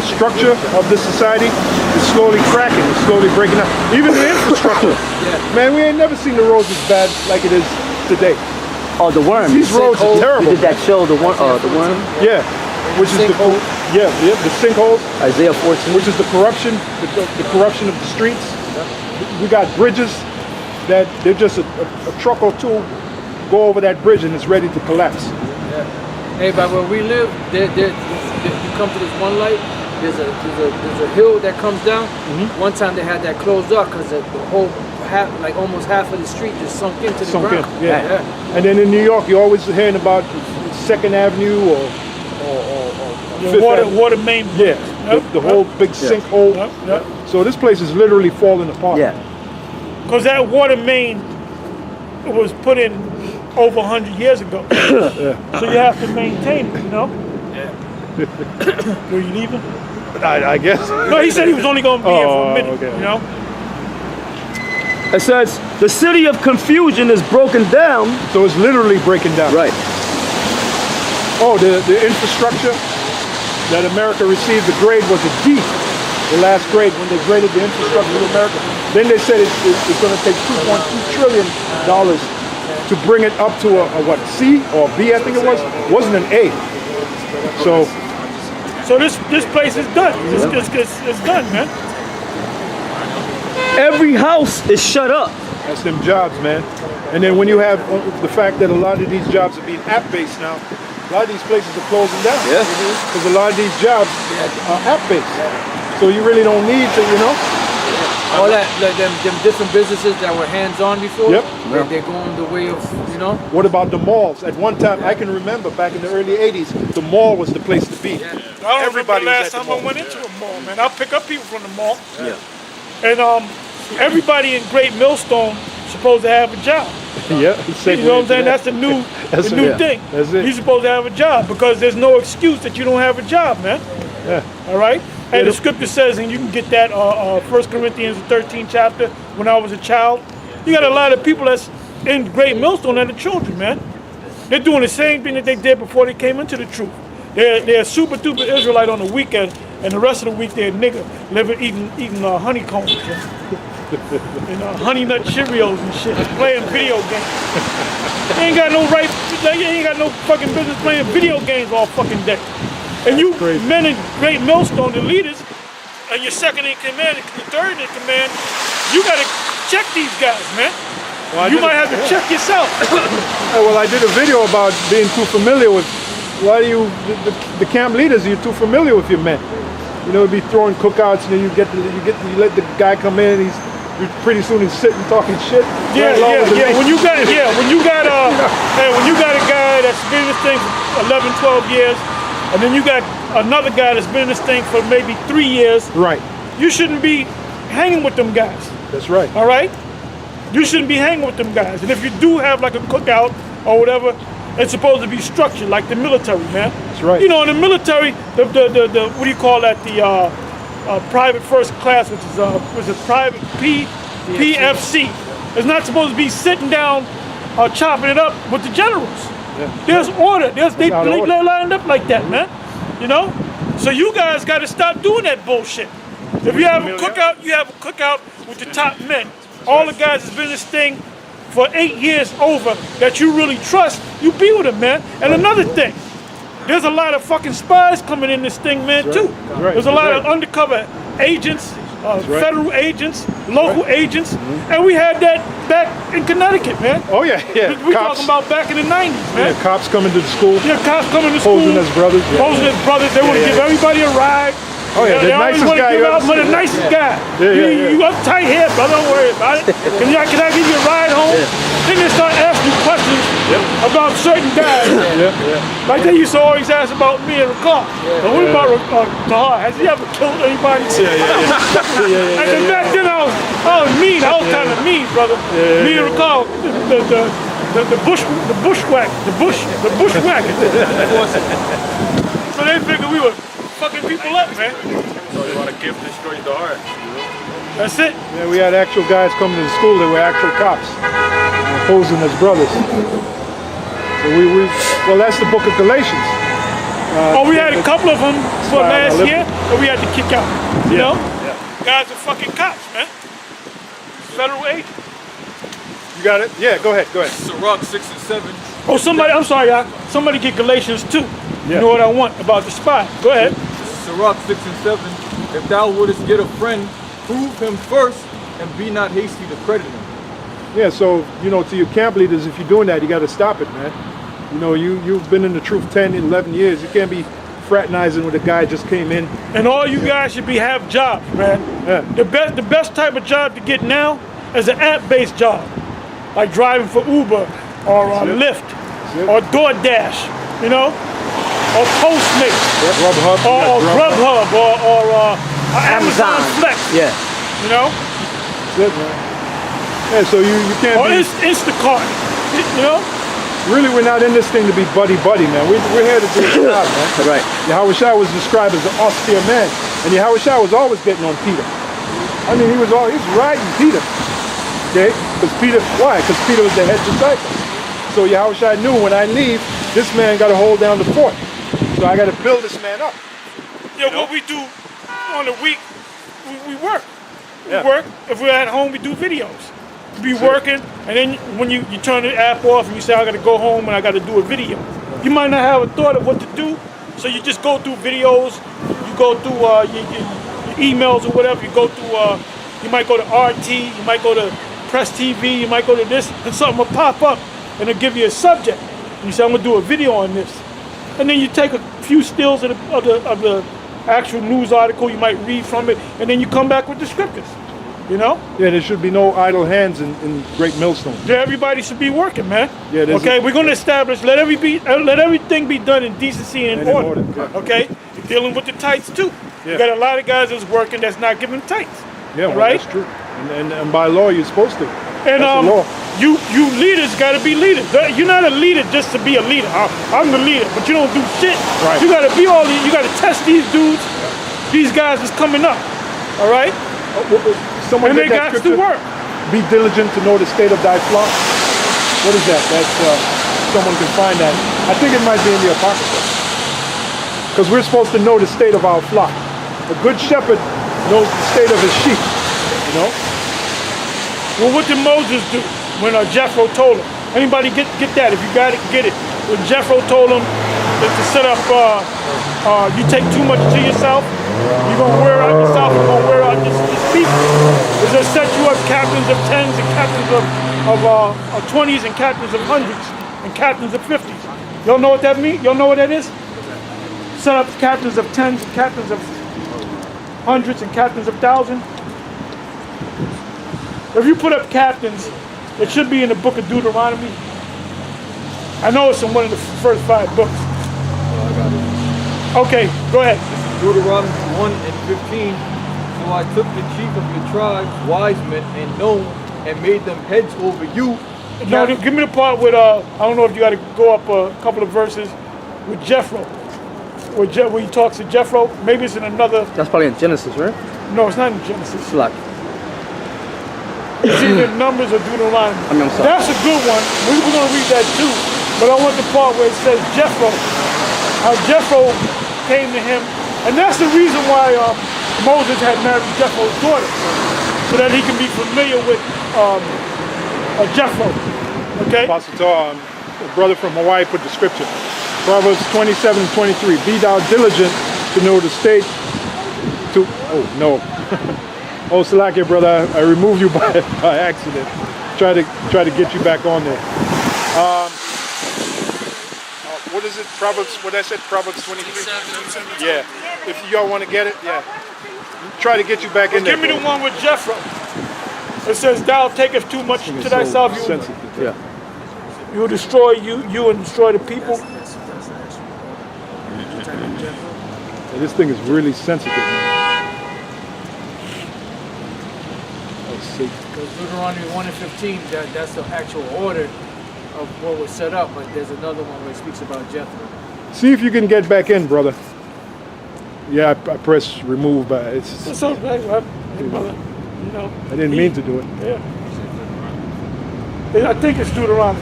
structure of this society is slowly cracking, it's slowly breaking down. Even the infrastructure. Man, we ain't never seen the roads as bad like it is today. Oh, the worm. These roads are terrible. Did that show the worm? Yeah, which is the sinkholes. Isaiah 14. Which is the corruption, the corruption of the streets. We got bridges that they're just a truck or two go over that bridge and it's ready to collapse. Hey, but where we live, you come to this one light. There's a hill that comes down. One time they had that closed up because the whole almost half of the street just sunk into the ground. And then in New York, you're always hearing about 2nd Avenue or water main. Yeah, the whole big sinkhole. So this place is literally falling apart. Yeah. Because that water main was put in over 100 years ago. So you have to maintain it, you know? Were you leaving? I guess. No, he said he was only going to be here for a minute, you know? It says the city of confusion is broken down. So it's literally breaking down. Right. Oh, the infrastructure that America received, the grade was a D. the last grade, when they graded the infrastructure of America. Then they said it's going to take $2.2 trillion to bring it up to a what, C or B, I think it was. It wasn't an A. So this place is done. It's done, man. Every house is shut up. That's them jobs, man. And then when you have the fact that a lot of these jobs are being app-based now, a lot of these places are closing down. Yeah. Because a lot of these jobs are app-based. So you really don't need to, you know? All that, like them different businesses that were hands-on before, Yep. they're going the way of, you know? What about the malls? At one time, I can remember back in the early 80s, the mall was the place to be. I don't Everybody remember the was last at the time mall. I went into a mall, man. I'll pick up people from the mall. Yeah. And everybody in Great Millstone supposed to have a job. Yeah. You know what I'm saying? That's the new thing. That's it. You're supposed to have a job because there's no excuse that you don't have a job, man. Yeah. All right? And the scripture says, and you can get that 1 Corinthians 13 chapter, when I was a child. You got a lot of people that's in Great Millstone that are children, man. They're doing the same thing that they did before they came into the truth. They're super duper Israelite on the weekend, and the rest of the week they're a nigga, living eating honeycombs and honey nut Cheerios and shit, playing video games. They ain't got no right, they ain't got no fucking business playing video games all fucking day. And you men in Great Millstone, the leaders, and your second in command, your third in command, you gotta check these guys, man. Well, You might have to check yourself. Well, I did a video about being too familiar with. Why do you, the camp leaders, you're too familiar with your men. You know, be throwing cookouts, and then you let the guy come in. Pretty soon he's sitting talking shit. Yeah. When you got a guy that's been in this thing for 11, 12 years, and then you got another guy that's been in this thing for maybe 3 years. Right. You shouldn't be hanging with them guys. That's right. All right? You shouldn't be hanging with them guys. And if you do have like a cookout or whatever, it's supposed to be structured like the military, man. That's right. You know, in the military, the what do you call that? The private first class, which is private PFC. It's not supposed to be sitting down chopping it up with the generals. Yeah. There's order. They out of order. lined up like that, man. You know? So you guys got to stop doing that bullshit. If you have a cookout, you have a cookout with the top men. All the guys that's been in this thing for 8 years over that you really trust, you be with them, man. And another thing, there's a lot of fucking spies coming in this thing, man, too. right. There's a That's lot right. of undercover agents, right. federal agents, local agents, and we had that back in Connecticut, man. Oh yeah. We Cops. talking about back in the 90s, man. Yeah, cops coming to the school. Yeah, cops coming to school. Posing as brothers. Yeah. Posing as brothers. They want to yeah. give everybody a ride. Oh yeah, the They always nicest want to guy give you out ever for the seen. nicest guy. Yeah. You uptight here, brother. Don't worry about it. Can I give you a ride home? Then they start asking questions about certain guys. Like they used to always ask about me and Ricard. But what about Tahar? Has he ever killed anybody? And then back then I was mean. I was kind of mean, brother. Me and Ricard, the bushwhacker. So they figured we were fucking people up, man. So you want to give destroys the heart. That's it. Yeah, we had actual guys coming to the school that were actual cops, posing as brothers. So well, that's the book of Galatians. We had a couple of them for last year that we had to kick out. You know? Yeah. Guys are fucking cops, man. Federal agents. You got it? Yeah, go ahead. Sirach 6 and 7. Oh, I'm sorry, y'all. Somebody get Galatians 2. You know what I want about the spy. Go ahead. Sirach 6 and 7. If thou wouldest get a friend, prove him first, and be not hasty to credit him. Yeah, so, you know, to your camp leaders, if you're doing that, you got to stop it, man. You know, you've been in the truth 10, 11 years. You can't be fraternizing with a guy just came in. And all you guys should have jobs, man. Yeah. The best type of job to get now is an app-based job. Like driving for Uber or Lyft or DoorDash, you know? Or Postmates, or Grubhub, or Amazon Flex. Yeah. You know? That's it, man. Yeah, so you can't Or be... Instacart, you know? Really, we're not in this thing to be buddy-buddy, man. We're here to do a job, man. Right. Yahweh Shai was described as an austere man. And Yahweh Shai was always getting on Peter. I mean, he was riding Peter. Okay? Why? Because Peter was the head disciple. So Yahweh Shai knew when I leave, this man got to hold down the fort. So I got to build this man up. Yeah, what we do on the week we work. Yeah. We work. If we're at home, we do videos. We be working, and then when you turn the app off and you say, I gotta go home and I gotta do a video. You might not have a thought of what to do, so you just go through videos, you go through your emails or whatever, you go through, you might go to RT, you might go to Press TV, you might go to this, and something will pop up and it'll give you a subject. And you say, I'm gonna do a video on this. And then you take a few stills of the actual news article, you might read from it, and then you come back with the scriptures. You know? Yeah, there should be no idle hands in Great Millstone. Yeah, everybody should be working, man. Yeah, okay, we're going to establish, let everything be done in decency and in order. Yeah. Okay? You're dealing with the tights, too. Yeah. You got a lot of guys that's working that's not giving tights. Yeah, well, right? that's true. And by law, you're supposed to. And that's the law. you leaders got to be leaders. You're not a leader just to be a leader. I'm the leader, but you don't do shit. Right. You got to be all these. You got to test these dudes. These guys is coming up. All right? Someone And they get that got to scripture. work. Be diligent to know the state of thy flock. What is that? That's someone can find that. I think it might be in the Apocrypha. Because we're supposed to know the state of our flock. A good shepherd knows the state of his sheep. You know? Well, what did Moses do when Jethro told him? Anybody get that? If you got it, get it. When Jethro told him to set up, you take too much to yourself, you're going to wear out yourself, you're going to wear out this people. It's going to set you up captains of 10s and captains of 20s and captains of 100s and captains of 50s. Y'all know what that means? Y'all know what that is? Set up captains of 10s and captains of 100s and captains of 1,000. If you put up captains, it should be in the book of Deuteronomy. I know it's in one of the first 5 books. I got it. Okay, go ahead. Deuteronomy 1 and 15. So I took the chief of your tribes, wise men and known, and made them heads over you. No, give me the part with, I don't know if you got to go up a couple of verses with Jethro. Where he talks to Jethro. Maybe it's in another. That's probably in Genesis, right? No, it's not in Genesis. It's like, It's either Numbers or Deuteronomy. I'm sorry. That's a good one. We're going to read that too. But I want the part where it says Jethro. How Jethro came to him. And that's the reason why Moses had married Jethro's daughter. So that he can be familiar with Jethro. Okay? Apostle Tar, a brother from Hawaii, put the scripture. Proverbs 27:23. Be thou diligent to know the state to. Oh, no. Oh, Salakia, brother, I removed you by accident. Try to get you back on there. What is it? Proverbs, what I said, Proverbs 23? Yeah. If y'all want to get it, yeah. Try to get you back in there. Give me the one with Jethro. It says, thou takest too much to thyself. You will destroy you and destroy the people. Yeah, this thing is really sensitive, man. Let's see. Because Deuteronomy 1 and 15, that's the actual order of what was set up, but there's another one where it speaks about Jethro. See if you can get back in, brother. Yeah, I pressed remove, but It's okay, brother. You know, I didn't mean to do it. Yeah. I think it's Deuteronomy.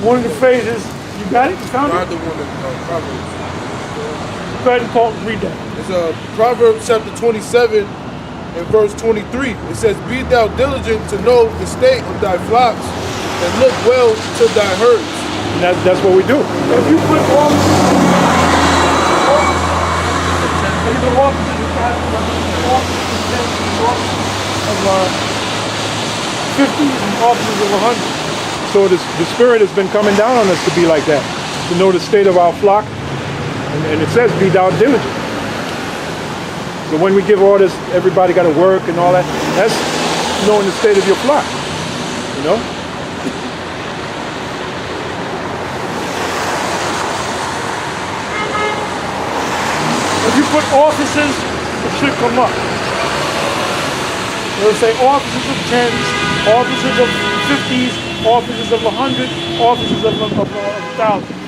One of the phrases, you got it? You found Find it? the one in Proverbs. Go ahead and Paul, read that. It's Proverbs chapter 27 and verse 23. It says, be thou diligent to know the state of thy flocks and look well to thy herds. And that's what we do. If you put officers of 50s and officers of 100. So the Spirit has been coming down on us to be like that, to know the state of our flock. And it says, be thou diligent. So when we give orders, everybody got to work and all that. That's knowing the state of your flock, you know? If you put officers, it should come up. It'll say officers of 10s, officers of 50s, officers of 100, officers of 1,000.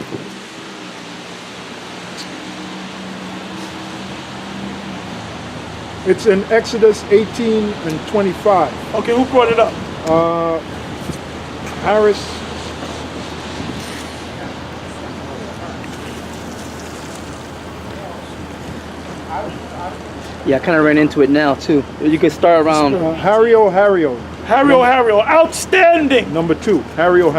It's in Exodus 18 and 25. Okay, who brought it up? Harris. Yeah, I kind of ran into it now too. You could start around. Hario. Hario, outstanding. Number 2, Hario.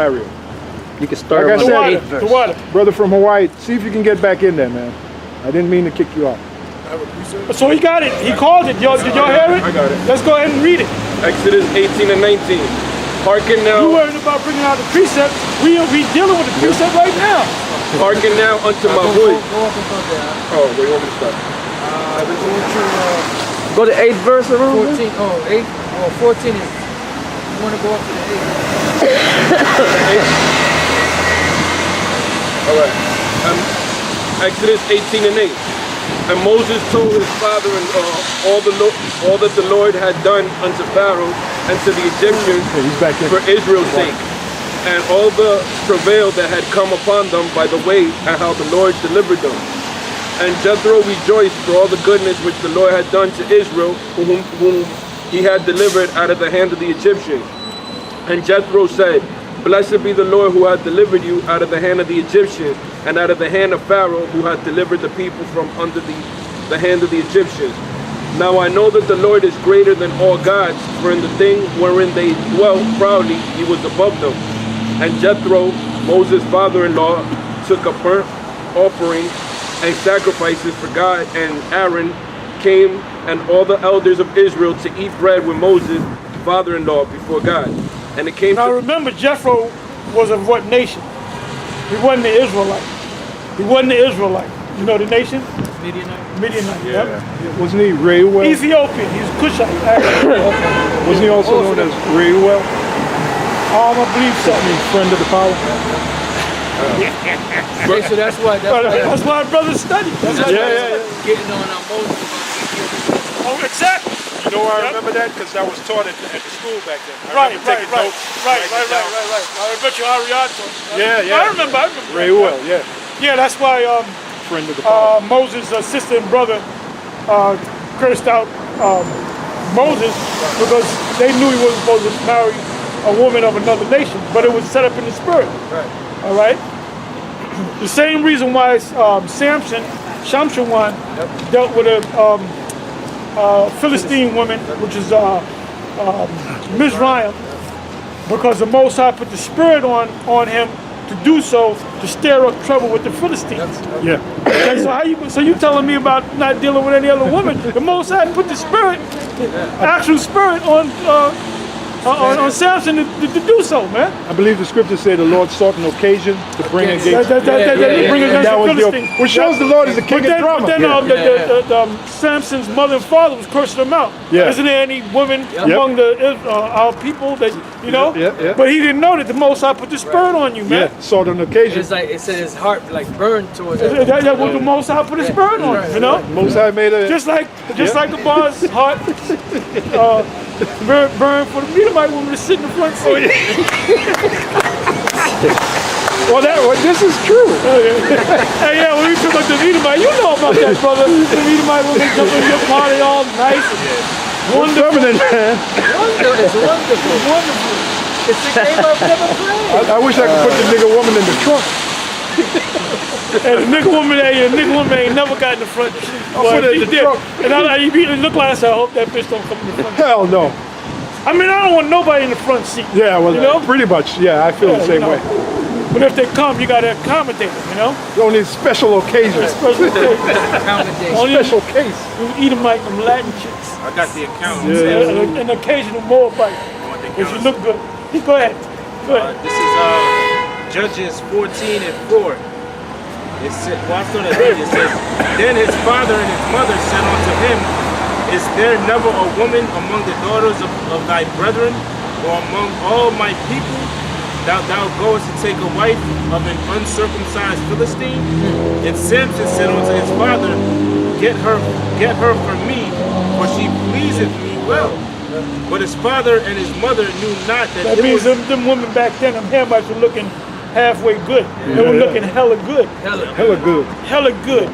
You could start Like I around said, the 8th The verse. water. Brother from Hawaii, see if you can get back in there, man. I didn't mean to kick you out. So he got it. He called it. Did y'all hear it? I got it. Let's go ahead and read it. Exodus 18 and 19. Hearken You now, worried about bringing out the precept. We dealing with the precept right now. hearken now unto my Go voice. up above there. Oh, where you want me to start? Go Go to 8th verse, to Arun. 14. Oh, 8. Oh, 14 is. You want to go up to the 8. All right. Exodus 18 and 8. And Moses told his father-in-law all that the Lord had done unto Pharaoh and to the Egyptians Hey, he's back in. for Israel's sake, and all the travail that had come upon them by the way, and how the Lord delivered them. And Jethro rejoiced for all the goodness which the Lord had done to Israel, whom he had delivered out of the hand of the Egyptians. And Jethro said, Blessed be the Lord who hath delivered you out of the hand of the Egyptians, and out of the hand of Pharaoh, who hath delivered the people from under the hand of the Egyptians. Now I know that the Lord is greater than all gods, for in the thing wherein they dwelt proudly, he was above them. And Jethro, Moses' father-in-law, took a burnt offering and sacrifices for God, and Aaron came and all the elders of Israel to eat bread with Moses' father-in-law before God. And it came Now to remember, Jethro was of what nation? He wasn't the Israelite. You know the nation? Midianite. Midianite. Yep. Wasn't he Reuel? Ethiopian. He's Cushite. Wasn't he also known as Reuel? I believe so. I mean, friend of the power? Okay, so that's why. That's why brothers study. That's why Getting on our Moses. Oh, exactly. You know why I remember that? Because that was taught at the school back then. Right. I bet you Ariato. Yeah. I remember. Reuel, yeah. Yeah, that's why Friend of the power. Moses' sister and brother cursed out Moses because they knew he wasn't supposed to marry a woman of another nation, but it was set up in the spirit. Right. All right. The same reason why Shamshin dealt with a Philistine woman, which is Mizraim, because the Most High put the spirit on him to do so, to stir up trouble with the Philistines. Yeah. Okay, so you telling me about not dealing with any other woman? The Most High put the spirit, actual spirit on Samson to do so, man. I believe the scripture said the Lord sought an occasion to bring against Bring against the Philistines. which shows the Lord is the king of drama. But then Samson's mother and father was cursing him out. Yeah. Isn't there any women among our people that, you know? Yeah. But he didn't know that the Most High put the spirit on you, man. Yeah, sought an occasion. It's like it said his heart like burned towards it. That's what the Most High put the spirit on, you know? Most High made a... Just like the boss' heart burned for the Edomite woman to sit in the front seat. this is true. Hey, yeah, when we talk about the Edomite, you know about that, brother. The Edomite woman jumping in your party all nice and wonderful. Feminine, man. It's wonderful. It's the game I've never played. I wish I could put the nigga woman in the trunk. And the nigga woman ain't never got in the front. I'll put it in the trunk. And you look like I said, I hope that bitch don't come in the front. Hell no. I mean, I don't want nobody in the front seat. Yeah, well, you know? pretty much. Yeah, I feel the same way. But if they come, you gotta accommodate them, you know? Only special occasions. Special case. Accommodation. Only Special case. you Edomite, them Latin chicks. I got the account. Yeah. An occasional Moabite. If you look good. Go ahead. This is Judges 14 and 4. It said, well, I started reading. It says, Then his father and his mother said unto him, Is there never a woman among the daughters of thy brethren, or among all my people, thou goest to take a wife of an uncircumcised Philistine? And Samson said unto his father, Get her for me, for she pleaseth me well. But his father and his mother knew not That means them women back then, them Hamites were looking halfway good. They were looking hella good. Hella good. Hella good.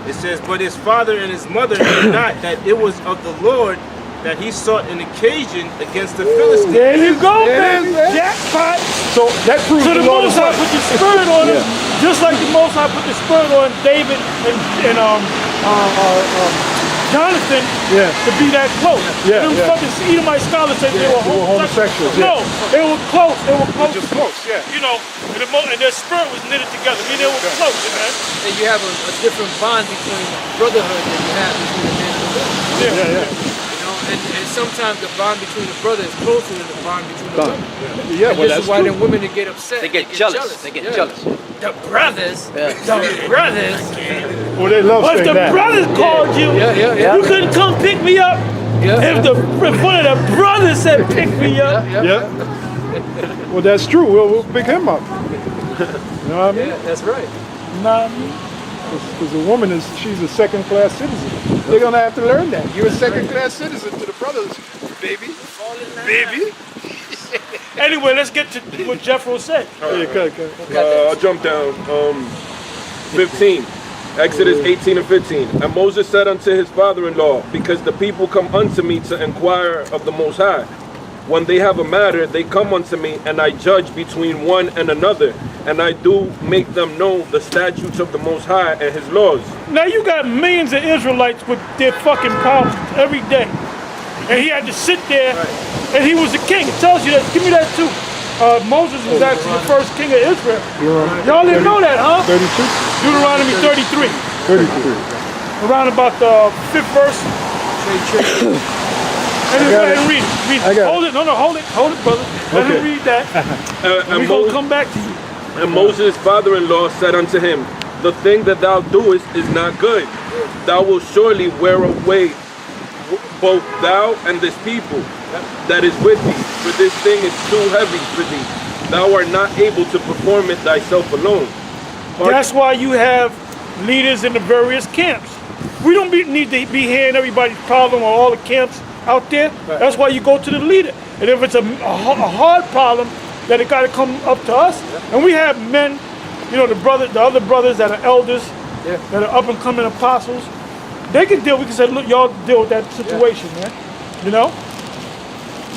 It says, But his father and his mother knew not that it was of the Lord that he sought an occasion against the Philistines. There you go, There it baby. is, man. Jackpot. So that proves So the Lord Most is High what? put the spirit on him, just like the Most High put the spirit on David and Jonathan Yeah. to be that close. Yeah, Them yeah. fucking Edomite scholars say they were homosexuals. homosexuals, yeah. No, they were close. They were close. Just close, yeah. You know, and their spirit was knitted together. I mean, they were close, man. And you have a different bond between brotherhood than you have between the man and the woman. Yeah, yeah. You know, and sometimes the bond between the brother is closer than the bond between the women. Yeah, And well, this that's is why true. the women get upset. They get jealous. They get Yeah. jealous. The brothers. Yeah. The brothers. Well, they love But if saying the that. brothers called you, Yeah. you couldn't come pick me up. Yeah. If one of the brothers said pick me up, Yeah. Well, that's true. We'll pick him up. You know what I mean? Yeah, that's right. nah, I mean, Because the woman she's a second-class citizen. They're gonna have to learn that. You're a second-class citizen to the brothers, baby. Baby. anyway, let's get to what Jethro said. Yeah, okay. I'll jump down. 15. Exodus 18 and 15. And Moses said unto his father-in-law, because the people come unto me to inquire of the Most High. When they have a matter, they come unto me, and I judge between one and another, and I do make them know the statutes of the Most High and his laws. Now you got millions of Israelites with their fucking problems every day. And he had to sit there, and he was the king. It tells you that. Give me that too. Moses was actually the first king of Israel. Y'all didn't know that, huh? 32? Deuteronomy 33. 33. Around about the 5th verse. And then go ahead and read it. Read I it. got it. Hold it. No, hold it, brother. Let him read that. And We're going to come back to you. And Moses' father-in-law said unto him, the thing that thou doest is not good. Thou wilt surely wear away both thou and this people that is with thee, for this thing is too heavy for thee. Thou art not able to perform it thyself alone. That's why you have leaders in the various camps. We don't need to be hearing everybody's problem or all the camps out there. That's why you go to the leader. And if it's a hard problem, then it got to come up to us. And we have men, you know, the other brothers that are elders, that are up and coming apostles. They can deal. We can say, look, y'all deal with that situation, man. You know.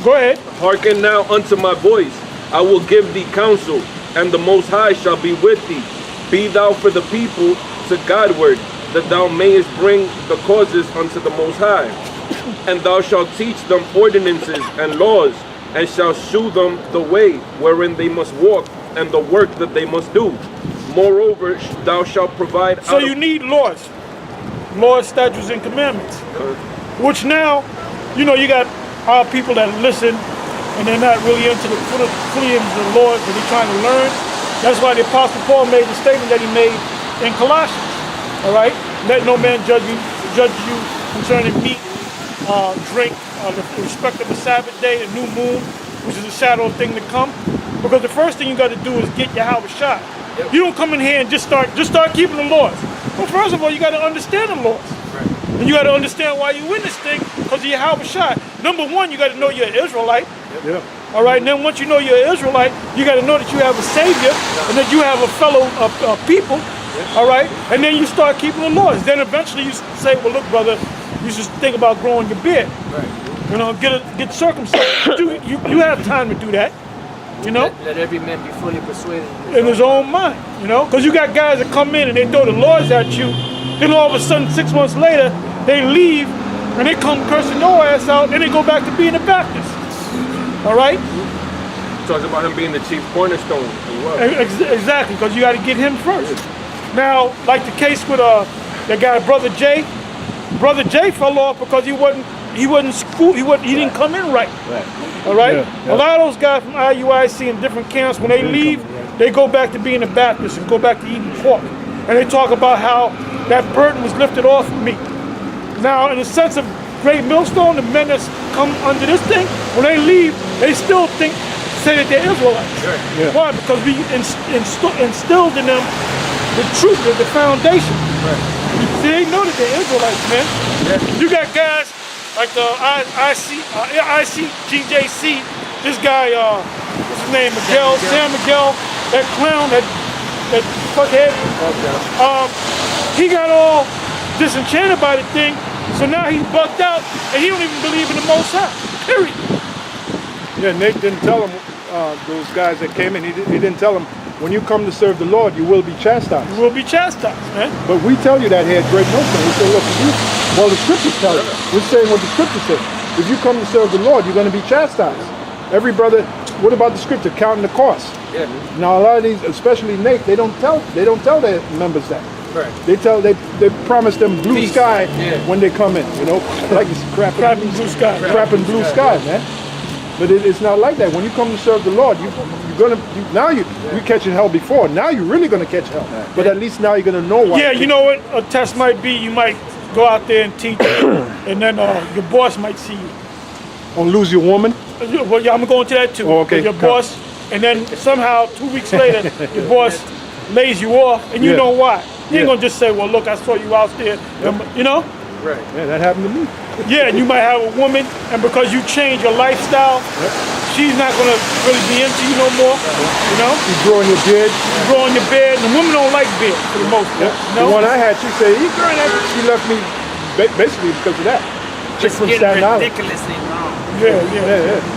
Go ahead. Hearken now unto my voice. I will give thee counsel, and the Most High shall be with thee. Be thou for the people to Godward, that thou mayest bring the causes unto the Most High. And thou shalt teach them ordinances and laws, and shalt shew them the way wherein they must walk, and the work that they must do. Moreover, thou shalt provide. So you need laws, statutes, and commandments. Which now, you know, you got our people that listen, and they're not really into the fully into the Lord, but they're trying to learn. That's why the Apostle Paul made the statement that he made in Colossians. All right, let no man judge you concerning meat, drink, the respect of the Sabbath day, the new moon, which is a shadow of thing to come. Because the first thing you got to do is get Yahweh shot. You don't come in here and just start keeping the laws. Well, first of all, you got to understand the laws. And you got to understand why you in this thing, because of Yahweh shot. Number one, you got to know you're an Israelite. Yeah. All right, and then once you know you're an Israelite, you got to know that you have a Savior and that you have a fellow people. All right, and then you start keeping the laws. Then eventually you say, well, look, brother, you should think about growing your beard. You know, get circumcised. You have time to do that. You know, Let every man be fully persuaded in his own mind. You know, because you got guys that come in and they throw the laws at you. Then all of a sudden, 6 months later, they leave and they come cursing your ass out, and they go back to being a Baptist. All right. Talks about him being the chief cornerstone as well. Exactly, because you got to get him first. Now, like the case with that guy, Brother Jay. Brother Jay fell off because he wasn't school. He didn't come in right. All right. Yeah. A lot of those guys from IUIC in different camps, when they leave, they go back to being a Baptist and go back to eating pork. And they talk about how that burden was lifted off of me. Now, in the sense of Great Millstone, the men that come under this thing, when they leave, they still say that they're Israelites. Yeah. Why? Because we instilled in them the truth, the foundation. They know that they're Israelites, man. You got guys like the ICGJC, this guy, what's his name, Miguel, Sam Miguel, that clown, that fuckhead. He got all disenchanted by the thing, so now he's bugged out, and he don't even believe in the Most High, period. Yeah, Nate didn't tell him, those guys that came in, he didn't tell them, when you come to serve the Lord, you will be chastised. You will be chastised, man. But we tell you that here at Great Millstone. We say, look, Well, the scriptures tell you. We're saying what the scriptures say. If you come to serve the Lord, you're going to be chastised. Every brother, what about the scripture? Counting the cost. Yeah. Now, a lot of these, especially Nate, they don't tell their members that. Right. They promise them blue Peace. sky Yeah. when they come in. You know, like it's Crap in blue sky. crap in blue sky, man. But it's not like that. When you come to serve the Lord, you're catching hell before. Now you're really gonna catch hell. But at least now you're gonna know why. Yeah, you know what a test might be? You might go out there and teach, and then your boss might see you. Or lose your woman. Well, yeah, I'm going to that too. Oh, okay. Your boss, and then somehow 2 weeks later, your boss lays you off, and you Yeah. know why. You ain't Yeah. gonna just say, "Well, look, I saw you out there," you know. Right. Yeah, that happened to me. Yeah, and you might have a woman, and because you change your lifestyle, she's not gonna really be into you no more. You know, You growing your beard. you grow on your bed, and women don't like beard for the most part. You The know? one I had, she said, she left me basically because of that. Chick from Staten Island. ridiculously long. Yeah.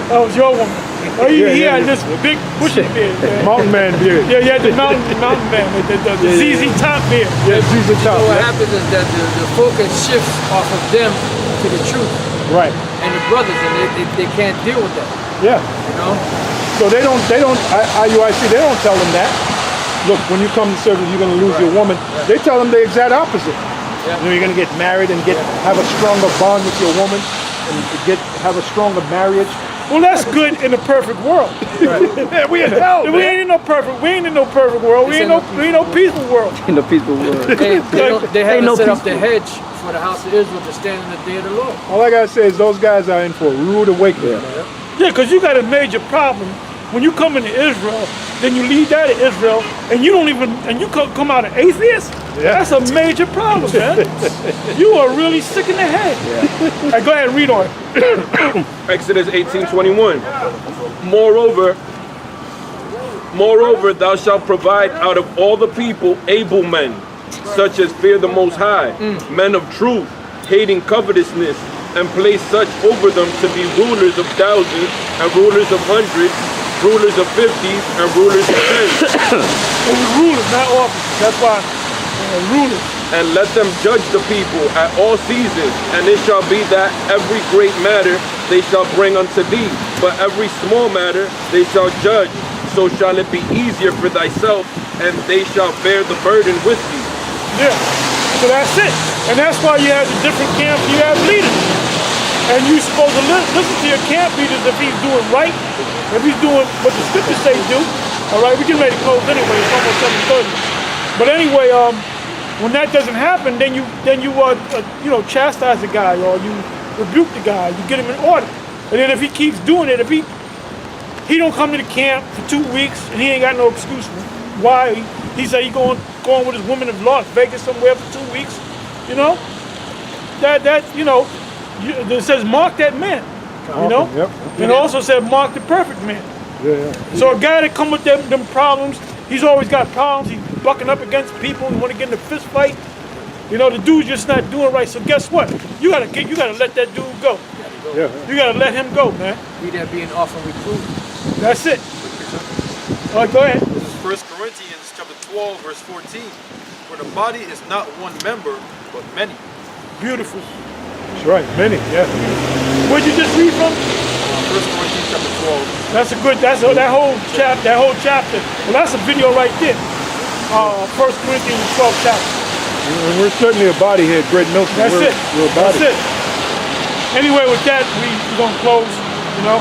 That was your woman. Oh, he Yeah, had yeah. this big bushy beard. Yeah. Mountain man beard. Yeah, yeah, the mountain man, the ZZ Top beard. Yeah, she's a top. So what Yeah. happens is that the focus shifts off of them to the truth Right. and the brothers, and they can't deal with that. Yeah. You know. So they don't, IUIC, they don't tell them that. Look, when you come to service, you're going to lose your woman. They tell them the exact opposite. Yeah. You know, you're going to get married and have a stronger bond with your woman and have a stronger marriage. Well, that's good in a perfect world. Man, we in hell, We man. ain't in no perfect. We ain't in no perfect world. We ain't no peaceful world. In the peaceful world. They haven't no set up the peaceful. hedge for the house of Israel to stand in the day of the Lord. All I got to say is those guys are in for a rude awakening. Yeah, because you got a major problem when you come into Israel. Then you leave out of Israel, and you don't even come out an atheist. Yeah. That's a major problem, man. You are really sick in the head. All right, go ahead and read on. Exodus 18:21. Moreover, thou shalt provide out of all the people able men, such as fear the Most High, men of truth, hating covetousness, and place such over them to be rulers of thousands, and rulers of hundreds, rulers of 50s, and rulers of 10s. It was rulers, not officers. That's why rulers. And let them judge the people at all seasons, and it shall be that every great matter they shall bring unto thee, but every small matter they shall judge. So shall it be easier for thyself, and they shall bear the burden with thee. Yeah. So that's it. And that's why you have the different camps, you have leaders. And you're supposed to listen to your camp leaders if he's doing right, if he's doing what the scriptures say do. All right, we can ready to close anyway. It's almost 7:30. But anyway, when that doesn't happen, then you chastise the guy or you rebuke the guy. You get him in order. And then if he keeps doing it, if he don't come to the camp for 2 weeks and he ain't got no excuse why he say he going with his woman in Las Vegas somewhere for 2 weeks, you know, it says mark that man, you know, Yep. and it also said mark the perfect man. Yeah. So a guy that come with them problems, he's always got problems. He's bucking up against people. He want to get in a fist fight. You know, the dude's just not doing right. So guess what? You gotta let that dude go. Yeah. You gotta let him go, man. Be there being often reproved. That's it. All right, go ahead. This is 1 Corinthians chapter 12, verse 14. For the body is not one member, but many. Beautiful. That's right. Many. Yeah. Where'd you just read from? 1 Corinthians chapter 12. That whole chapter. Well, that's a video right there. 1 Corinthians 12 chapter. And we're certainly a body here at Great Milton. That's it. We're a body. That's it. Anyway, with that, we're gonna close. You know.